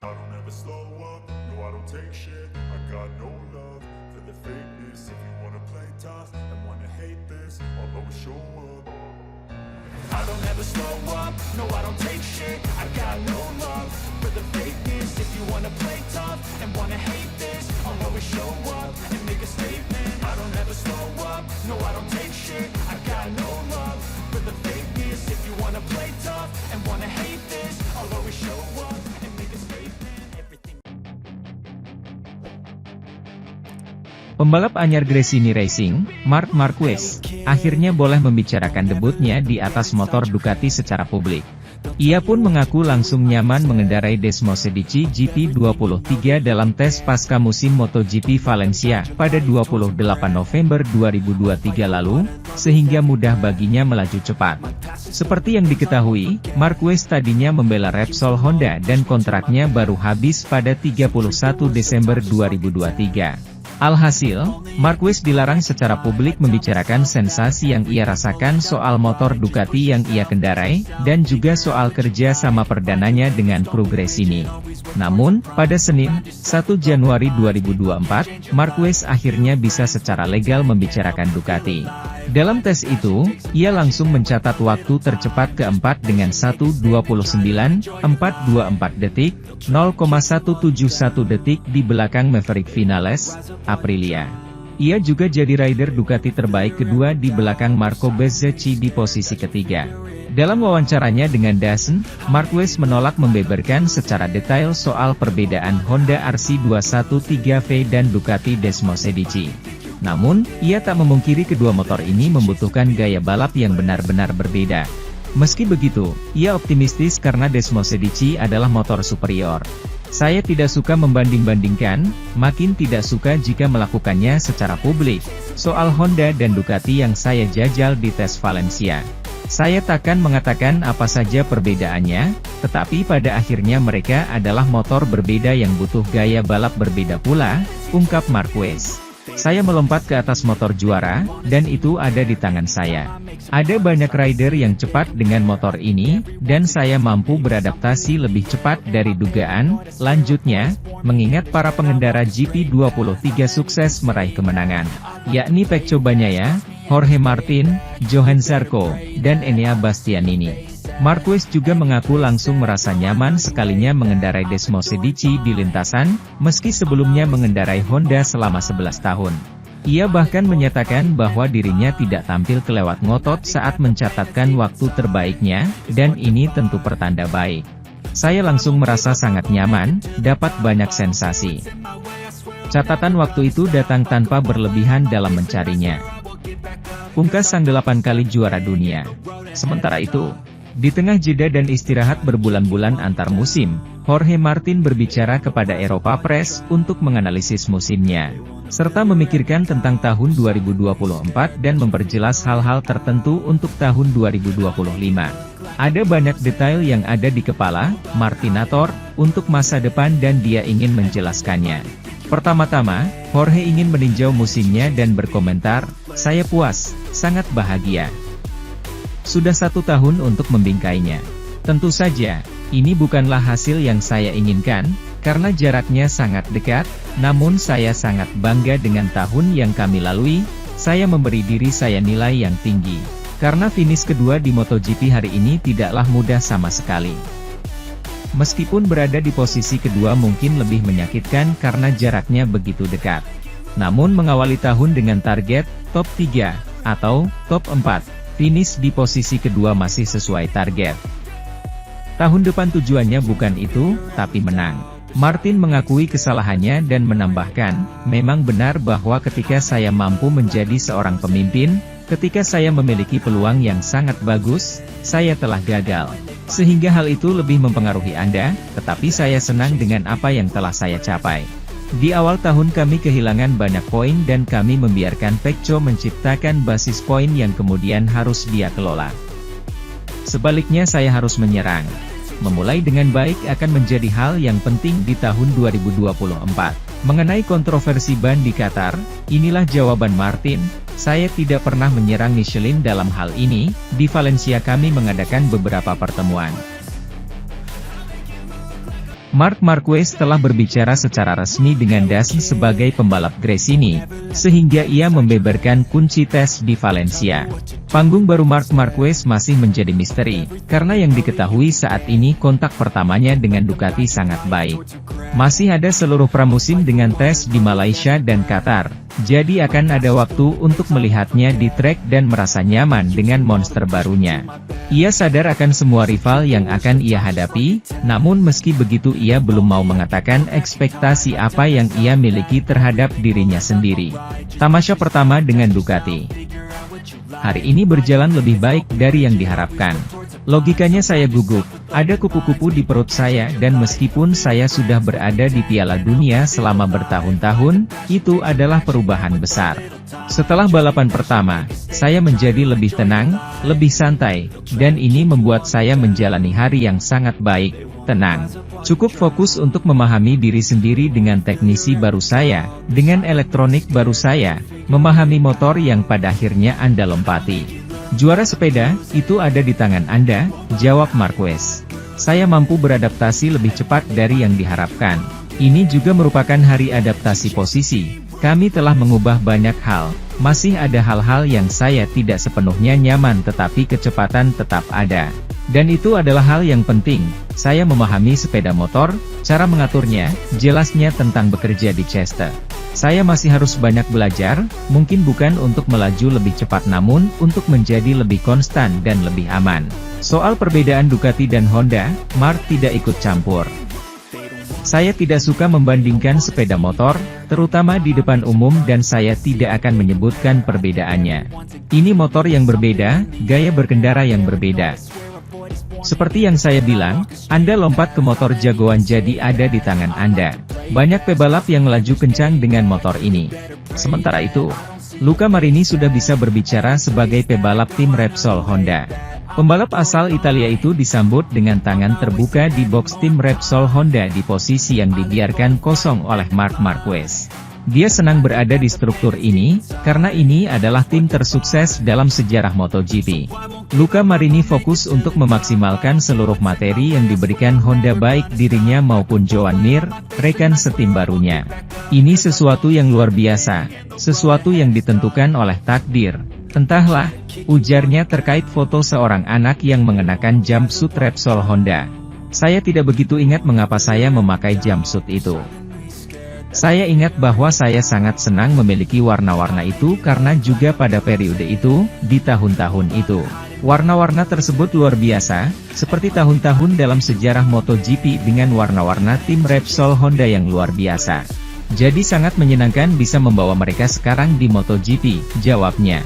I don't ever slow up, no I don't take shit. I got no love for the fakeness. If you wanna play tough and wanna hate this, I'll always show up. I don't ever slow up, no I don't take shit. I got no love for the fakeness. If you wanna play tough and wanna hate this, I'll always show up and make a statement. I don't ever slow up, no I don't take shit. I got no love for the fakeness. If you wanna play tough and wanna hate this, I'll always show up and make a statement. Everything. Pembalap anyar Gresini Racing, Marc Marquez, akhirnya boleh membicarakan debutnya di atas motor Ducati secara publik. Ia pun mengaku langsung nyaman mengendarai Desmosedici GP23 dalam tes pasca musim MotoGP Valencia pada 28 November 2023 lalu, sehingga mudah baginya melaju cepat. Seperti yang diketahui, Marquez tadinya membela Repsol Honda dan kontraknya baru habis pada 31 Desember 2023. Alhasil, Marquez dilarang secara publik membicarakan sensasi yang ia rasakan soal motor Ducati yang ia kendarai, dan juga soal kerja sama perdananya dengan kru Gresini. Namun, pada Senin, 1 Januari 2024, Marquez akhirnya bisa secara legal membicarakan Ducati. Dalam tes itu, ia langsung mencatat waktu tercepat keempat dengan 1:29.424 detik, 0,171 detik di belakang Maverick Vinales, Aprilia. Ia juga jadi rider Ducati terbaik kedua di belakang Marco Bezzecchi di posisi ketiga. Dalam wawancaranya dengan DAZN, Marquez menolak membeberkan secara detail soal perbedaan Honda RC213V dan Ducati Desmosedici. Namun, ia tak memungkiri kedua motor ini membutuhkan gaya balap yang benar-benar berbeda. Meski begitu, ia optimistis karena Desmosedici adalah motor superior. Saya tidak suka membanding-bandingkan, makin tidak suka jika melakukannya secara publik. Soal Honda dan Ducati yang saya jajal di tes Valencia, saya takkan mengatakan apa saja perbedaannya, tetapi pada akhirnya mereka adalah motor berbeda yang butuh gaya balap berbeda pula, ungkap Marquez. Saya melompat ke atas motor juara, dan itu ada di tangan saya. Ada banyak rider yang cepat dengan motor ini, dan saya mampu beradaptasi lebih cepat dari dugaan. Lanjutnya, mengingat para pengendara GP23 sukses meraih kemenangan, yakni Pecco Bagnaia, Jorge Martin, Johan Zarco, dan Enea Bastianini. Marquez juga mengaku langsung merasa nyaman sekalinya mengendarai Desmosedici di lintasan, meski sebelumnya mengendarai Honda selama 11 tahun. Ia bahkan menyatakan bahwa dirinya tidak tampil kelewat ngotot saat mencatatkan waktu terbaiknya, dan ini tentu pertanda baik. Saya langsung merasa sangat nyaman, dapat banyak sensasi. Catatan waktu itu datang tanpa berlebihan dalam mencarinya, pungkas sang 8 kali juara dunia. Sementara itu, di tengah jeda dan istirahat berbulan-bulan antar musim, Jorge Martin berbicara kepada Eropa Press untuk menganalisis musimnya, serta memikirkan tentang tahun 2024 dan memperjelas hal-hal tertentu untuk tahun 2025. Ada banyak detail yang ada di kepala Martinator untuk masa depan dan dia ingin menjelaskannya. Pertama-tama, Jorge ingin meninjau musimnya dan berkomentar, "Saya puas, sangat bahagia. Sudah 1 tahun untuk membingkainya. Tentu saja, ini bukanlah hasil yang saya inginkan, karena jaraknya sangat dekat, namun saya sangat bangga dengan tahun yang kami lalui. Saya memberi diri saya nilai yang tinggi, karena finish kedua di MotoGP hari ini tidaklah mudah sama sekali. Meskipun berada di posisi kedua mungkin lebih menyakitkan karena jaraknya begitu dekat. Namun mengawali tahun dengan target, top 3, atau top 4. Finish di posisi kedua masih sesuai target. Tahun depan tujuannya bukan itu, tapi menang." Martin mengakui kesalahannya dan menambahkan, "Memang benar bahwa ketika saya mampu menjadi seorang pemimpin, ketika saya memiliki peluang yang sangat bagus, saya telah gagal. Sehingga hal itu lebih mempengaruhi Anda, tetapi saya senang dengan apa yang telah saya capai. Di awal tahun kami kehilangan banyak poin dan kami membiarkan Pecco menciptakan basis poin yang kemudian harus dia kelola. Sebaliknya saya harus menyerang. Memulai dengan baik akan menjadi hal yang penting di tahun 2024. Mengenai kontroversi ban di Qatar, inilah jawaban Martin, "Saya tidak pernah menyerang Michelin dalam hal ini, di Valencia kami mengadakan beberapa pertemuan. Marc Marquez telah berbicara secara resmi dengan Das sebagai pembalap Gresini, sehingga ia membeberkan kunci tes di Valencia. Panggung baru Marc Marquez masih menjadi misteri, karena yang diketahui saat ini kontak pertamanya dengan Ducati sangat baik. Masih ada seluruh pramusim dengan tes di Malaysia dan Qatar, jadi akan ada waktu untuk melihatnya di trek dan merasa nyaman dengan monster barunya. Ia sadar akan semua rival yang akan ia hadapi, namun meski begitu ia belum mau mengatakan ekspektasi apa yang ia miliki terhadap dirinya sendiri. Tamasya pertama dengan Ducati. Hari ini berjalan lebih baik dari yang diharapkan. Logikanya saya gugup, ada kupu-kupu di perut saya dan meskipun saya sudah berada di Piala Dunia selama bertahun-tahun, itu adalah perubahan besar. Setelah balapan pertama, saya menjadi lebih tenang, lebih santai, dan ini membuat saya menjalani hari yang sangat baik, tenang. Cukup fokus untuk memahami diri sendiri dengan teknisi baru saya, dengan elektronik baru saya, memahami motor yang pada akhirnya Anda lompati. Juara sepeda, itu ada di tangan Anda, jawab Marquez. Saya mampu beradaptasi lebih cepat dari yang diharapkan. Ini juga merupakan hari adaptasi posisi. Kami telah mengubah banyak hal, masih ada hal-hal yang saya tidak sepenuhnya nyaman tetapi kecepatan tetap ada. Dan itu adalah hal yang penting, saya memahami sepeda motor, cara mengaturnya, jelasnya tentang bekerja di Chester. Saya masih harus banyak belajar, mungkin bukan untuk melaju lebih cepat namun untuk menjadi lebih konstan dan lebih aman. Soal perbedaan Ducati dan Honda, Marc tidak ikut campur. Saya tidak suka membandingkan sepeda motor, terutama di depan umum dan saya tidak akan menyebutkan perbedaannya. Ini motor yang berbeda, gaya berkendara yang berbeda. Seperti yang saya bilang, Anda lompat ke motor jagoan jadi ada di tangan Anda. Banyak pebalap yang melaju kencang dengan motor ini. Sementara itu, Luca Marini sudah bisa berbicara sebagai pebalap tim Repsol Honda. Pembalap asal Italia itu disambut dengan tangan terbuka di box tim Repsol Honda di posisi yang dibiarkan kosong oleh Marc Marquez. Dia senang berada di struktur ini, karena ini adalah tim tersukses dalam sejarah MotoGP. Luca Marini fokus untuk memaksimalkan seluruh materi yang diberikan Honda baik dirinya maupun Joan Mir, rekan setim barunya. Ini sesuatu yang luar biasa, sesuatu yang ditentukan oleh takdir. Entahlah, ujarnya terkait foto seorang anak yang mengenakan jumpsuit Repsol Honda. Saya tidak begitu ingat mengapa saya memakai jumpsuit itu. Saya ingat bahwa saya sangat senang memiliki warna-warna itu karena juga pada periode itu, di tahun-tahun itu. Warna-warna tersebut luar biasa, seperti tahun-tahun dalam sejarah MotoGP dengan warna-warna tim Repsol Honda yang luar biasa. Jadi sangat menyenangkan bisa membawa mereka sekarang di MotoGP, jawabnya.